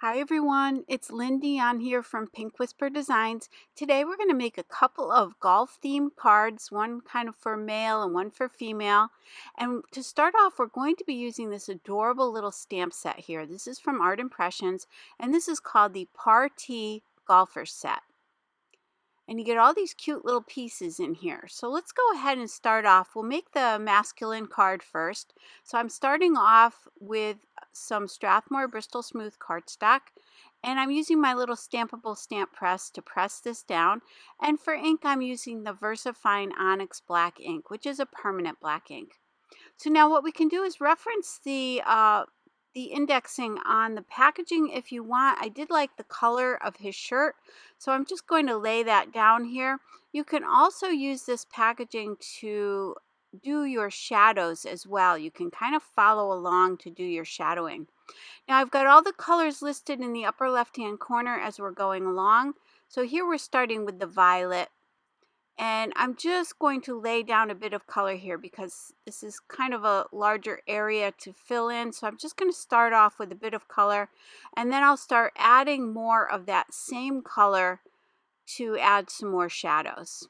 Hi everyone, it's Lindy on here from Pink Whisper Designs. Today we're going to make a couple of golf themed cards, one kind of for male and one for female. And to start off, we're going to be using this adorable little stamp set here. This is from Art Impressions, and this is called the Party Golfer Set. And you get all these cute little pieces in here. So let's go ahead and start off. We'll make the masculine card first. So I'm starting off with some Strathmore Bristol Smooth cardstock. And I'm using my little stampable stamp press to press this down. And for ink, I'm using the Versafine Onyx black ink, which is a permanent black ink. So now what we can do is reference the indexing on the packaging if you want. I did like the color of his shirt, so I'm just going to lay that down here. You can also use this packaging to do your shadows as well. You can kind of follow along to do your shadowing. Now I've got all the colors listed in the upper left hand corner as we're going along. So here we're starting with the violet. And I'm just going to lay down a bit of color here because this is kind of a larger area to fill in. So I'm just going to start off with a bit of color, and then I'll start adding more of that same color to add some more shadows.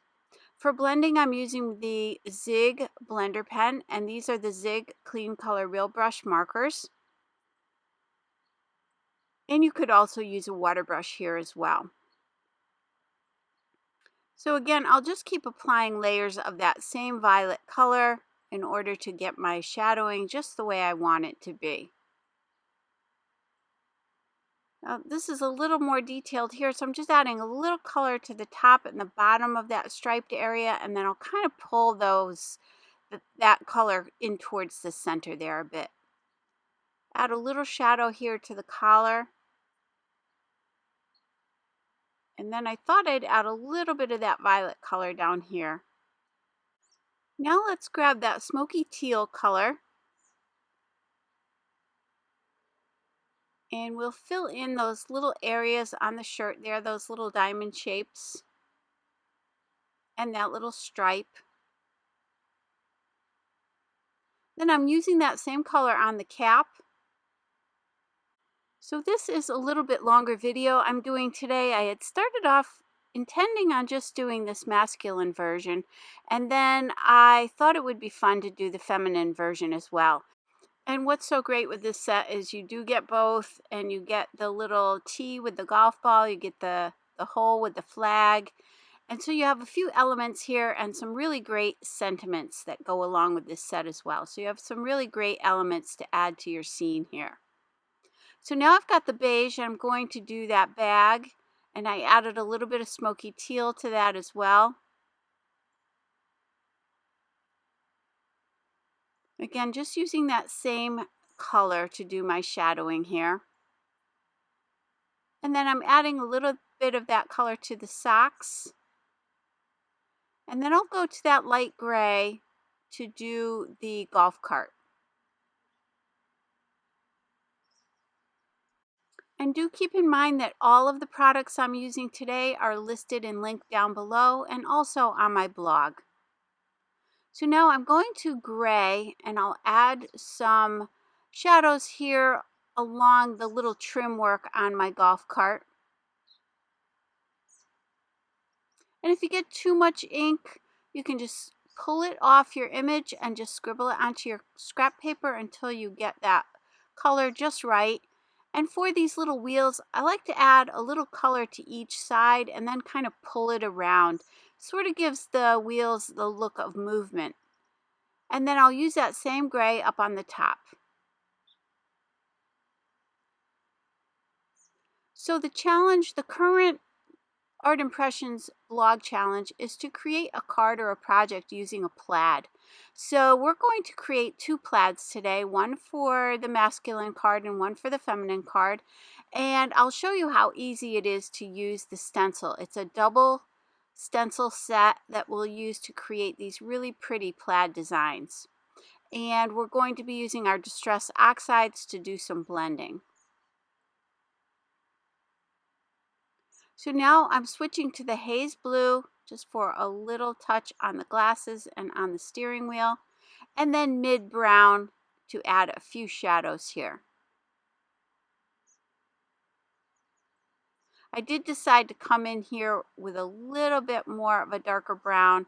For blending, I'm using the Zig blender pen, and these are the Zig Clean Color Real Brush markers. And you could also use a water brush here as well. So again, I'll just keep applying layers of that same violet color in order to get my shadowing just the way I want it to be. Now, this is a little more detailed here, so I'm just adding a little color to the top and the bottom of that striped area, and then I'll kind of pull that color in towards the center there a bit. Add a little shadow here to the collar. And then I thought I'd add a little bit of that violet color down here. Now let's grab that smoky teal color, and we'll fill in those little areas on the shirt there, those little diamond shapes, and that little stripe. Then I'm using that same color on the cap. So this is a little bit longer video I'm doing today. I had started off intending on just doing this masculine version, and then I thought it would be fun to do the feminine version as well. And what's so great with this set is you do get both, and you get the little T with the golf ball, you get the hole with the flag, and so you have a few elements here and some really great sentiments that go along with this set as well. So you have some really great elements to add to your scene here. So now I've got the beige, and I'm going to do that bag, and I added a little bit of smoky teal to that as well. Again, just using that same color to do my shadowing here. And then I'm adding a little bit of that color to the socks. And then I'll go to that light gray to do the golf cart. And do keep in mind that all of the products I'm using today are listed and linked down below and also on my blog. So now I'm going to gray, and I'll add some shadows here along the little trim work on my golf cart. And if you get too much ink, you can just pull it off your image and just scribble it onto your scrap paper until you get that color just right. And for these little wheels, I like to add a little color to each side and then kind of pull it around. Sort of gives the wheels the look of movement. And then I'll use that same gray up on the top. So the challenge, the current Art Impressions blog challenge, is to create a card or a project using a plaid. So we're going to create two plaids today, one for the masculine card and one for the feminine card. And I'll show you how easy it is to use the stencil. It's a double stencil set that we'll use to create these really pretty plaid designs. And we're going to be using our Distress Oxides to do some blending. So now I'm switching to the haze blue just for a little touch on the glasses and on the steering wheel, and then mid brown to add a few shadows here. I did decide to come in here with a little bit more of a darker brown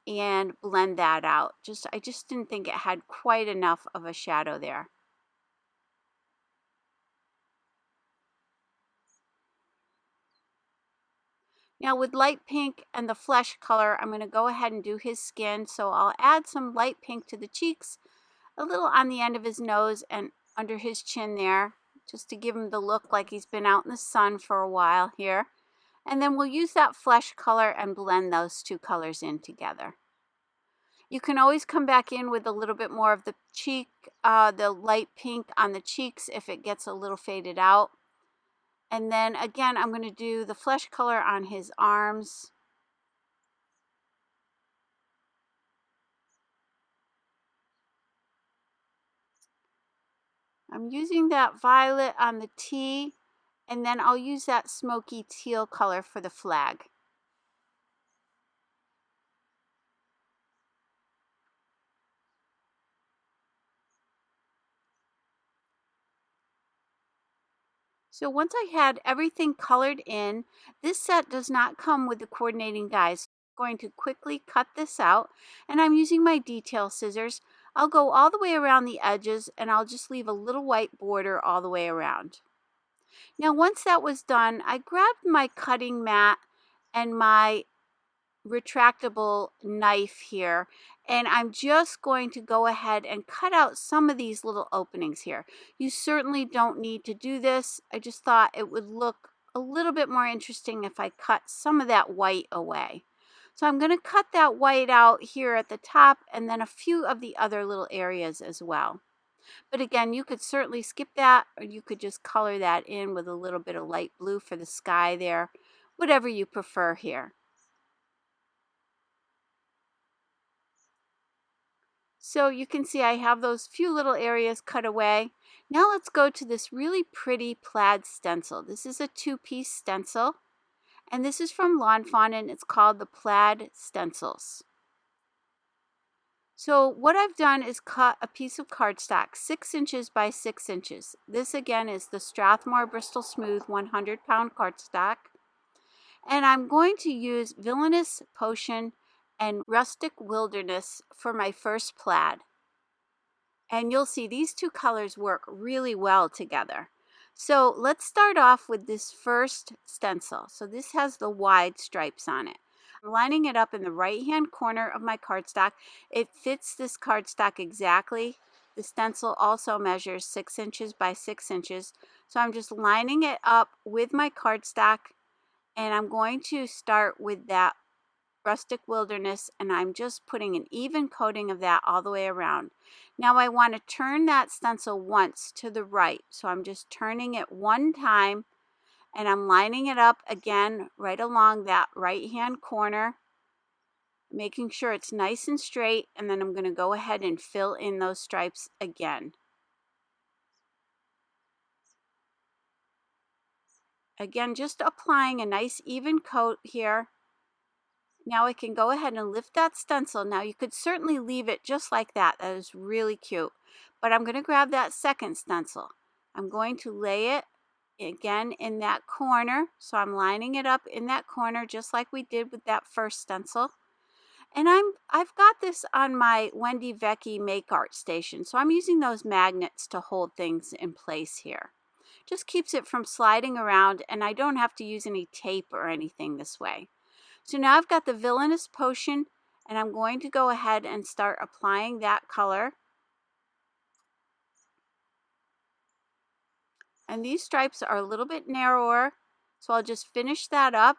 and blend that out. I just didn't think it had quite enough of a shadow there. Now with light pink and the flesh color, I'm going to go ahead and do his skin. So I'll add some light pink to the cheeks, a little on the end of his nose and under his chin there, just to give him the look like he's been out in the sun for a while here. And then we'll use that flesh color and blend those two colors in together. You can always come back in with a little bit more of the cheek, the light pink on the cheeks if it gets a little faded out. And then again, I'm going to do the flesh color on his arms. I'm using that violet on the T, and then I'll use that smoky teal color for the flag. So once I had everything colored in, this set does not come with the coordinating dies. I'm going to quickly cut this out, and I'm using my detail scissors. I'll go all the way around the edges, and I'll just leave a little white border all the way around. Now once that was done, I grabbed my cutting mat and my retractable knife here, and I'm just going to go ahead and cut out some of these little openings here. You certainly don't need to do this. I just thought it would look a little bit more interesting if I cut some of that white away. So I'm going to cut that white out here at the top and then a few of the other little areas as well. But again, you could certainly skip that, or you could just color that in with a little bit of light blue for the sky there, whatever you prefer here. So you can see I have those few little areas cut away. Now let's go to this really pretty plaid stencil. This is a two-piece stencil, and this is from Fawn, and it's called the Plaid Stencils. So what I've done is cut a piece of cardstock 6 inches by 6 inches. This again is the Strathmore Bristol Smooth 100-pound cardstock. And I'm going to use Villainous Potion and Rustic Wilderness for my first plaid. And you'll see these two colors work really well together. So let's start off with this first stencil. So this has the wide stripes on it. I'm lining it up in the right hand corner of my cardstock. It fits this cardstock exactly. The stencil also measures 6 inches by 6 inches. So I'm just lining it up with my cardstock, and I'm going to start with that Rustic Wilderness, and I'm just putting an even coating of that all the way around. Now I want to turn that stencil once to the right, so I'm just turning it one time, and I'm lining it up again right along that right hand corner, making sure it's nice and straight, and then I'm going to go ahead and fill in those stripes again. Again, just applying a nice even coat here. Now I can go ahead and lift that stencil. Now you could certainly leave it just like that. That is really cute. But I'm going to grab that second stencil. I'm going to lay it again in that corner. So I'm lining it up in that corner just like we did with that first stencil. And I've got this on my Wendy Vecchi Make Art station. So I'm using those magnets to hold things in place here. Just keeps it from sliding around, and I don't have to use any tape or anything this way. So now I've got the Villainous Potion, and I'm going to go ahead and start applying that color. And these stripes are a little bit narrower, so I'll just finish that up.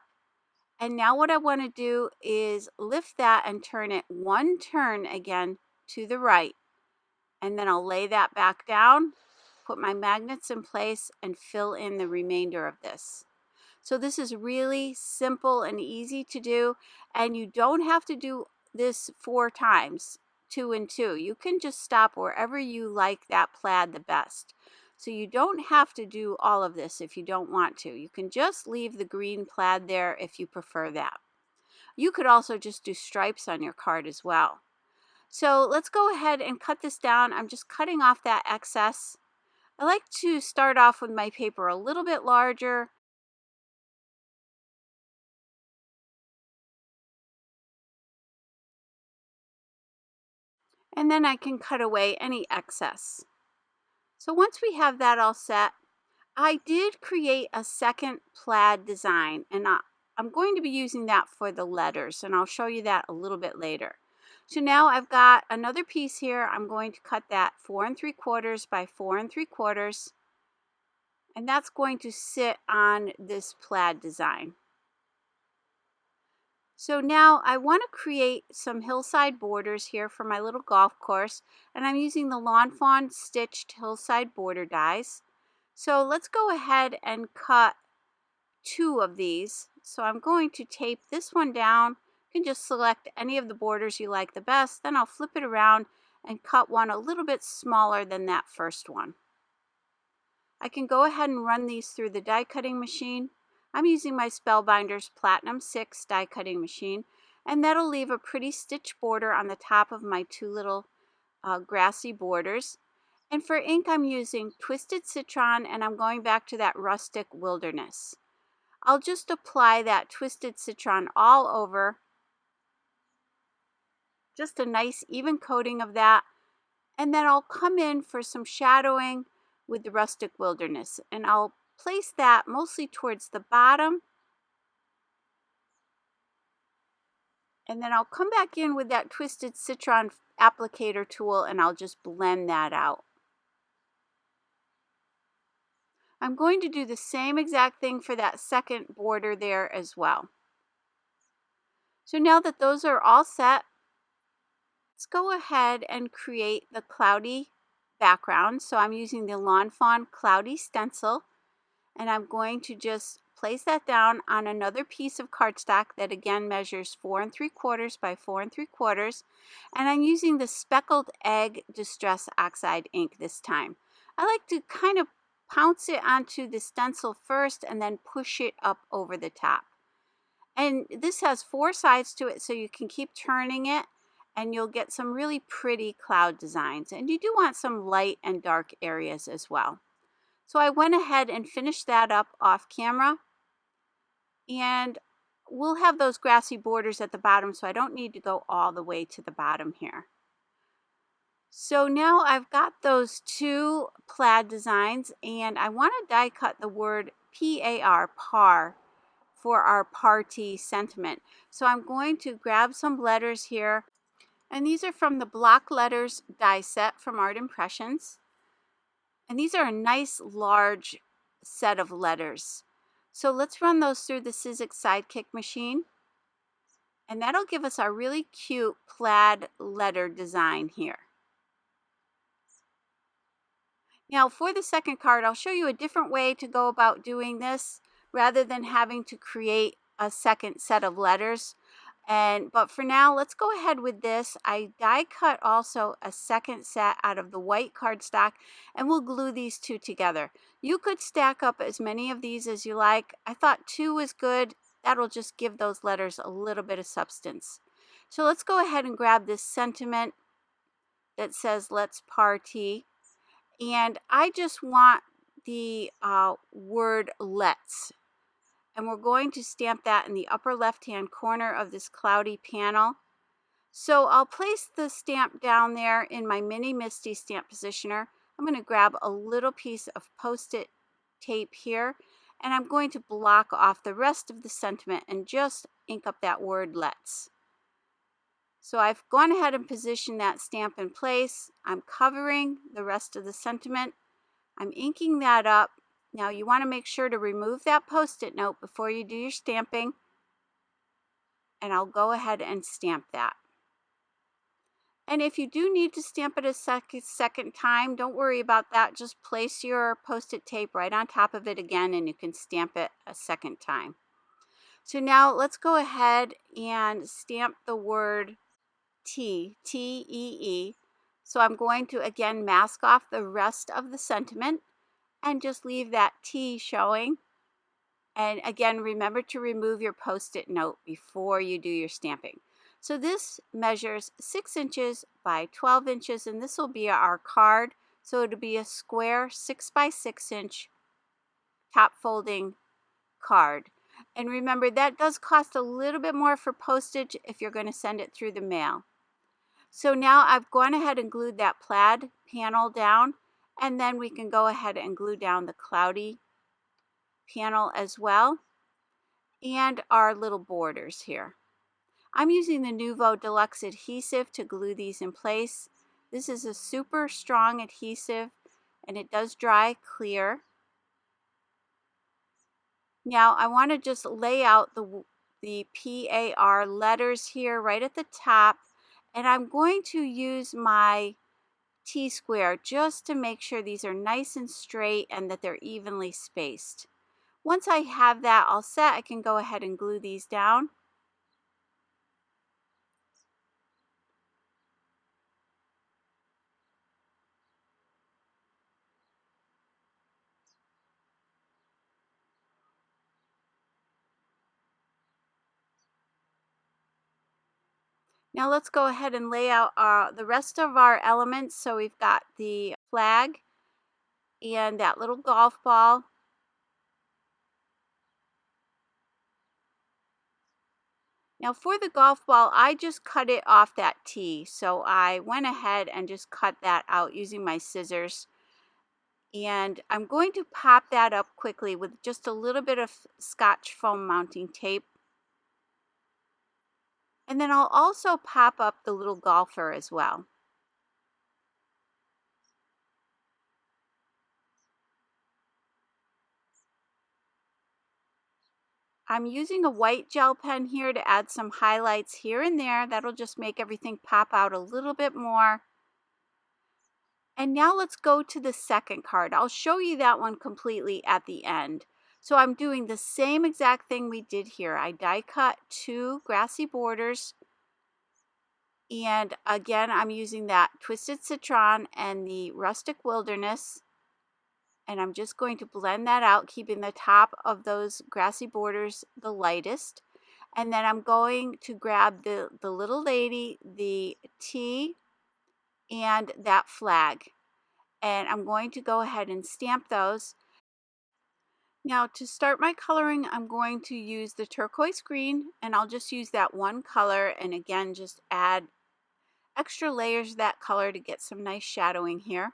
And now what I want to do is lift that and turn it one turn again to the right. And then I'll lay that back down, put my magnets in place, and fill in the remainder of this. So this is really simple and easy to do, and you don't have to do this 4 times, 2 and 2. You can just stop wherever you like that plaid the best. So you don't have to do all of this if you don't want to. You can just leave the green plaid there if you prefer that. You could also just do stripes on your card as well. So let's go ahead and cut this down. I'm just cutting off that excess. I like to start off with my paper a little bit larger And then I can cut away any excess. So once we have that all set, I did create a second plaid design, and I'm going to be using that for the letters, and I'll show you that a little bit later. So now I've got another piece here. I'm going to cut that 4 3/4 by 4 3/4, and that's going to sit on this plaid design. So now I want to create some hillside borders here for my little golf course, and I'm using the Lawn Fawn stitched hillside border dies. So let's go ahead and cut 2 of these. So I'm going to tape this one down. You can just select any of the borders you like the best. Then I'll flip it around and cut one a little bit smaller than that first one. I can go ahead and run these through the die cutting machine. I'm using my Spellbinders Platinum 6 die cutting machine, and that'll leave a pretty stitch border on the top of my 2 little grassy borders. And for ink, I'm using Twisted Citron, and I'm going back to that Rustic Wilderness. I'll just apply that Twisted Citron all over. Just a nice even coating of that. And then I'll come in for some shadowing with the Rustic Wilderness. And I'll place that mostly towards the bottom. And then I'll come back in with that Twisted Citron applicator tool, and I'll just blend that out. I'm going to do the same exact thing for that second border there as well. So now that those are all set, let's go ahead and create the cloudy background. So I'm using the Lawn Fawn Cloudy Stencil, and I'm going to just place that down on another piece of cardstock that again measures 4 3/4 by 4 3/4, and I'm using the Speckled Egg Distress Oxide ink this time. I like to kind of pounce it onto the stencil first and then push it up over the top. And this has 4 sides to it, so you can keep turning it and you'll get some really pretty cloud designs. And you do want some light and dark areas as well. So I went ahead and finished that up off camera, and we'll have those grassy borders at the bottom, so I don't need to go all the way to the bottom here. So now I've got those 2 plaid designs, and I want to die cut the word PAR, par, for our party sentiment. So I'm going to grab some letters here, and these are from the Block Letters die set from Art Impressions. And these are a nice large set of letters. So let's run those through the Sizzix Sidekick machine, and that'll give us our really cute plaid letter design here. Now for the second card, I'll show you a different way to go about doing this rather than having to create a second set of letters. But for now, let's go ahead with this. I die cut also a second set out of the white cardstock, and we'll glue these 2 together. You could stack up as many of these as you like. I thought 2 was good. That'll just give those letters a little bit of substance. So let's go ahead and grab this sentiment that says let's party. And I just want the word let's. And we're going to stamp that in the upper left-hand corner of this cloudy panel. So I'll place the stamp down there in my Mini Misty stamp positioner. I'm going to grab a little piece of Post-it tape here, and I'm going to block off the rest of the sentiment and just ink up that word let's. So I've gone ahead and positioned that stamp in place. I'm covering the rest of the sentiment. I'm inking that up. Now you want to make sure to remove that Post-it note before you do your stamping. And I'll go ahead and stamp that. And if you do need to stamp it a second time, don't worry about that. Just place your Post-it tape right on top of it again, and you can stamp it a second time. So now let's go ahead and stamp the word T, T-E-E. So I'm going to again mask off the rest of the sentiment and just leave that T showing. And again, remember to remove your Post-it note before you do your stamping. So this measures 6 inches by 12 inches, and this will be our card. So it'll be a square 6 by 6 inch top folding card. And remember, that does cost a little bit more for postage if you're going to send it through the mail. So now I've gone ahead and glued that plaid panel down, and then we can go ahead and glue down the cloudy panel as well, and our little borders here. I'm using the Nuvo Deluxe adhesive to glue these in place. This is a super strong adhesive, and it does dry clear. Now I want to just lay out the PAR letters here right at the top, and I'm going to use my T-square just to make sure these are nice and straight and that they're evenly spaced. Once I have that all set, I can go ahead and glue these down. Now let's go ahead and lay out the rest of our elements. So we've got the flag and that little golf ball. Now for the golf ball, I just cut it off that tee. So I went ahead and just cut that out using my scissors. And I'm going to pop that up quickly with just a little bit of Scotch foam mounting tape. And then I'll also pop up the little golfer as well. I'm using a white gel pen here to add some highlights here and there. That'll just make everything pop out a little bit more. And now let's go to the second card. I'll show you that one completely at the end. So I'm doing the same exact thing we did here. I die cut 2 grassy borders. And again, I'm using that Twisted Citron and the Rustic Wilderness. And I'm just going to blend that out, keeping the top of those grassy borders the lightest. And then I'm going to grab the little lady, the T, and that flag. And I'm going to go ahead and stamp those. Now to start my coloring, I'm going to use the turquoise green, and I'll just use that one color, and again just add extra layers of that color to get some nice shadowing here.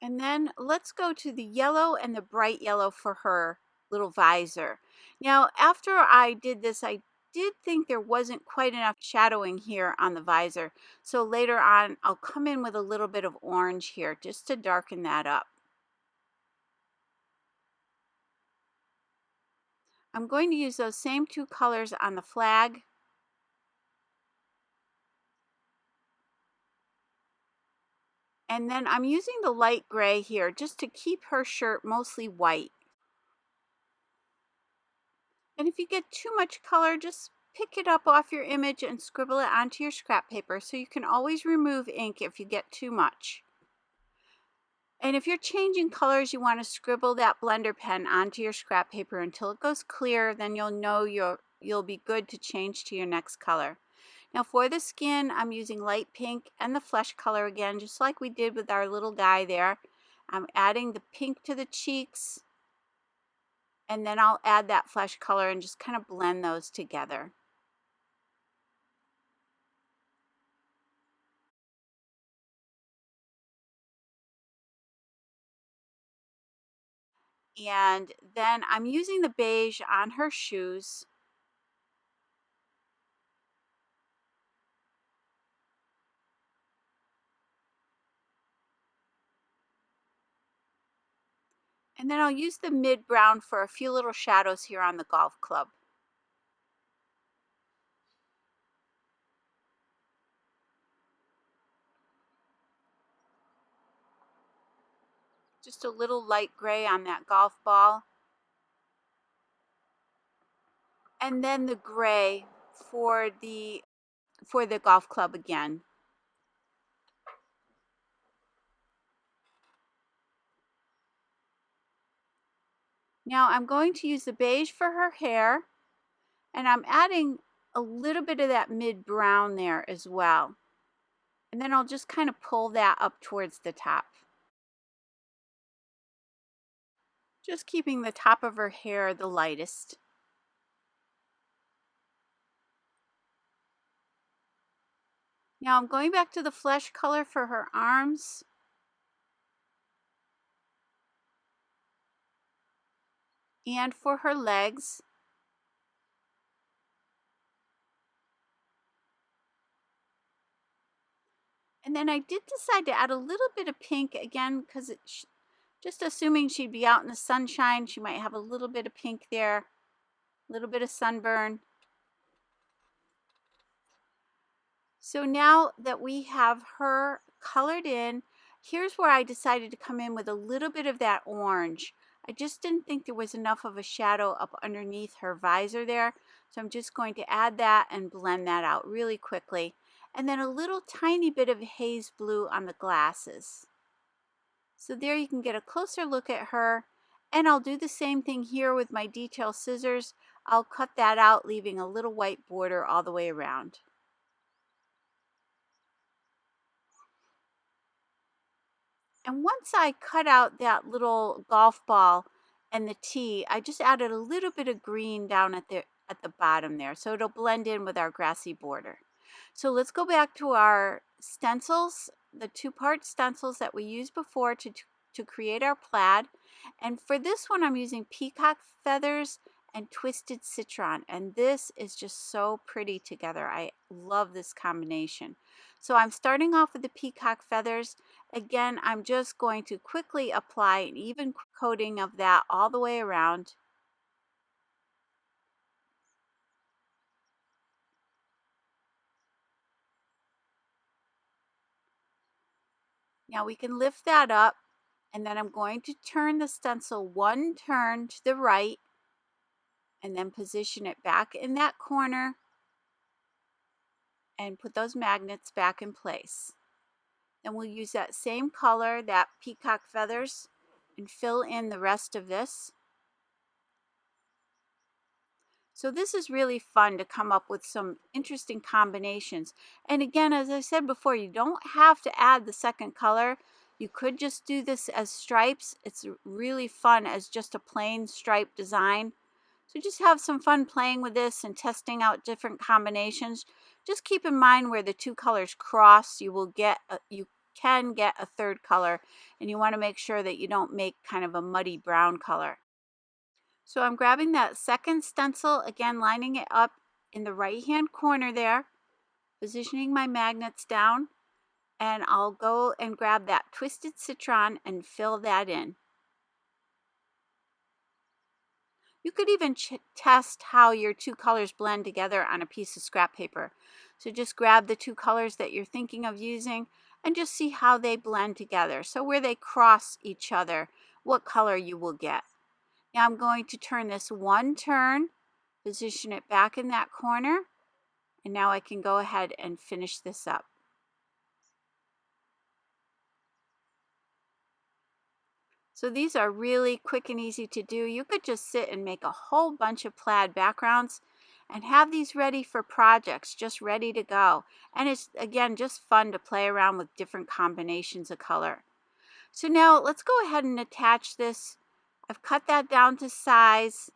And then let's go to the yellow and the bright yellow for her little visor. Now, after I did this, I did think there wasn't quite enough shadowing here on the visor. So later on, I'll come in with a little bit of orange here just to darken that up. I'm going to use those same 2 colors on the flag. And then I'm using the light gray here just to keep her shirt mostly white. And if you get too much color, just pick it up off your image and scribble it onto your scrap paper, so you can always remove ink if you get too much. And if you're changing colors, you want to scribble that blender pen onto your scrap paper until it goes clear. Then you'll know you'll be good to change to your next color. Now for the skin, I'm using light pink and the flesh color again, just like we did with our little guy there. I'm adding the pink to the cheeks, and then I'll add that flesh color and just kind of blend those together. And then I'm using the beige on her shoes. And then I'll use the mid brown for a few little shadows here on the golf club. Just a little light gray on that golf ball. And then the gray for the golf club again. Now I'm going to use the beige for her hair, and I'm adding a little bit of that mid brown there as well. And then I'll just kind of pull that up towards the top. just keeping the top of her hair the lightest. Now I'm going back to the flesh color for her arms. And for her legs. And then I did decide to add a little bit of pink again because just assuming she'd be out in the sunshine, she might have a little bit of pink there, a little bit of sunburn. So now that we have her colored in, here's where I decided to come in with a little bit of that orange. I just didn't think there was enough of a shadow up underneath her visor there. So I'm just going to add that and blend that out really quickly. And then a little tiny bit of haze blue on the glasses. So there you can get a closer look at her. And I'll do the same thing here with my detail scissors. I'll cut that out, leaving a little white border all the way around. And once I cut out that little golf ball and the tee, I just added a little bit of green down at the bottom there, so it'll blend in with our grassy border. So let's go back to our stencils, the two-part stencils that we used before to create our plaid. And for this one, I'm using peacock feathers and twisted citron, and this is just so pretty together. I love this combination. So I'm starting off with the peacock feathers. Again, I'm just going to quickly apply an even coating of that all the way around. Now we can lift that up, and then I'm going to turn the stencil one turn to the right and then position it back in that corner and put those magnets back in place. Then we'll use that same color, that peacock feathers, and fill in the rest of this. So this is really fun to come up with some interesting combinations. And again, as I said before, you don't have to add the second color. You could just do this as stripes. It's really fun as just a plain stripe design. So just have some fun playing with this and testing out different combinations. Just keep in mind where the two colors cross, you can get a third color, and you want to make sure that you don't make kind of a muddy brown color. So I'm grabbing that second stencil, again lining it up in the right hand corner there, positioning my magnets down, and I'll go and grab that twisted citron and fill that in. You could even test how your two colors blend together on a piece of scrap paper. So just grab the two colors that you're thinking of using and just see how they blend together. So where they cross each other, what color you will get. Now I'm going to turn this one turn, position it back in that corner, and now I can go ahead and finish this up. So these are really quick and easy to do. You could just sit and make a whole bunch of plaid backgrounds and have these ready for projects, just ready to go. And it's, again, just fun to play around with different combinations of color. So now let's go ahead and attach this. I've cut that down to size,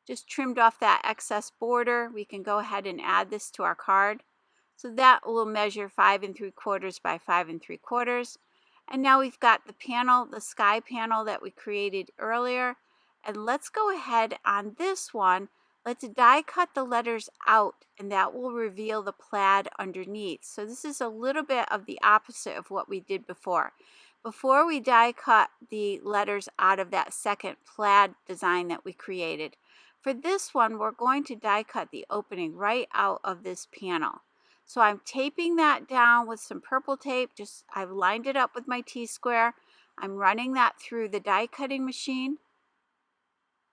just trimmed off that excess border. We can go ahead and add this to our card. So that will measure 5 3/4 by 5 3/4. And now we've got the panel, the sky panel that we created earlier. And let's go ahead on this one. Let's die cut the letters out, and that will reveal the plaid underneath. So this is a little bit of the opposite of what we did before. Before we die cut the letters out of that second plaid design that we created. For this one, we're going to die cut the opening right out of this panel. So I'm taping that down with some purple tape. I've lined it up with my T-square. I'm running that through the die cutting machine.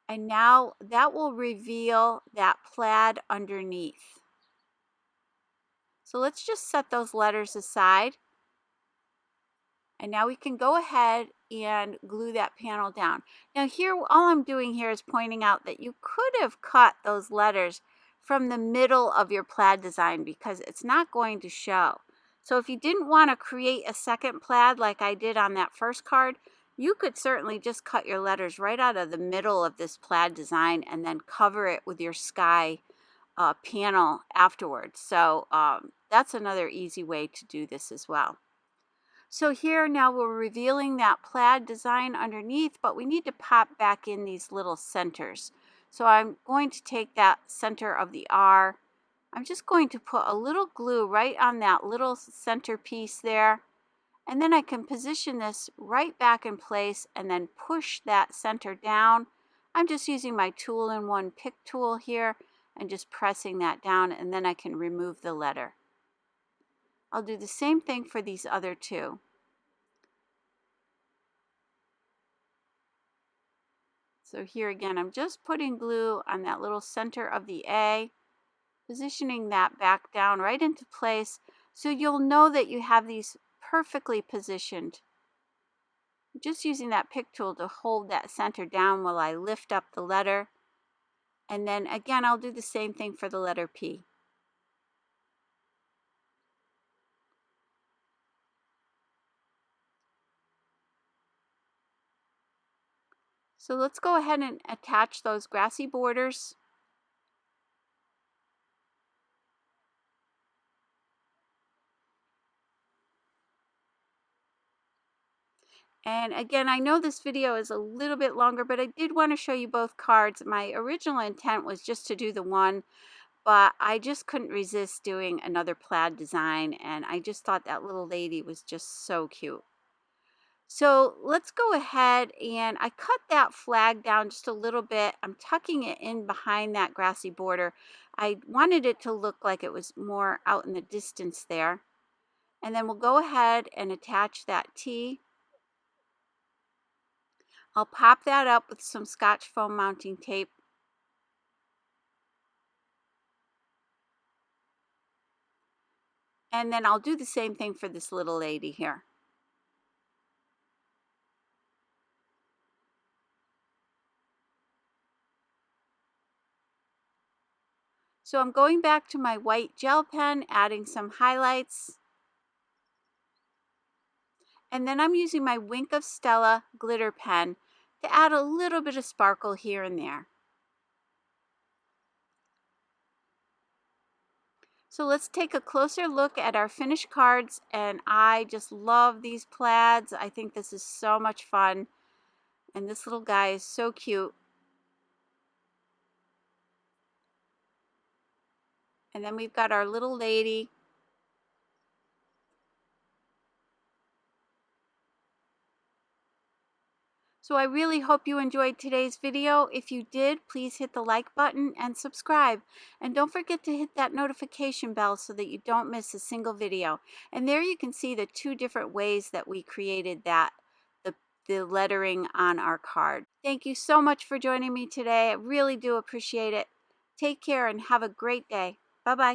And now that will reveal that plaid underneath. So let's just set those letters aside. And now we can go ahead and glue that panel down. Now here, all I'm doing here is pointing out that you could have cut those letters from the middle of your plaid design because it's not going to show. So if you didn't want to create a second plaid like I did on that first card, You could certainly just cut your letters right out of the middle of this plaid design and then cover it with your sky panel afterwards. So that's another easy way to do this as well. So here now we're revealing that plaid design underneath, but we need to pop back in these little centers. So I'm going to take that center of the R. I'm just going to put a little glue right on that little center piece there. And then I can position this right back in place and then push that center down. I'm just using my tool-in-one pick tool here and just pressing that down, and then I can remove the letter. I'll do the same thing for these other two. So here again, I'm just putting glue on that little center of the A, positioning that back down right into place so you'll know that you have these perfectly positioned. Just using that pick tool to hold that center down while I lift up the letter. And then again, I'll do the same thing for the letter P. So let's go ahead and attach those grassy borders. And again, I know this video is a little bit longer, but I did want to show you both cards. My original intent was just to do the one, but I just couldn't resist doing another plaid design, and I just thought that little lady was just so cute. So let's go ahead, and I cut that flag down just a little bit. I'm tucking it in behind that grassy border. I wanted it to look like it was more out in the distance there. And then we'll go ahead and attach that T. I'll pop that up with some Scotch foam mounting tape. And then I'll do the same thing for this little lady here. So I'm going back to my white gel pen, adding some highlights. And then I'm using my Wink of Stella glitter pen to add a little bit of sparkle here and there. So let's take a closer look at our finished cards, and I just love these plaids. I think this is so much fun, and this little guy is so cute. And then we've got our little lady. So I really hope you enjoyed today's video. If you did, please hit the like button and subscribe. And don't forget to hit that notification bell so that you don't miss a single video. And there you can see the two different ways that we created the lettering on our card. Thank you so much for joining me today. I really do appreciate it. Take care and have a great day. Bye-bye.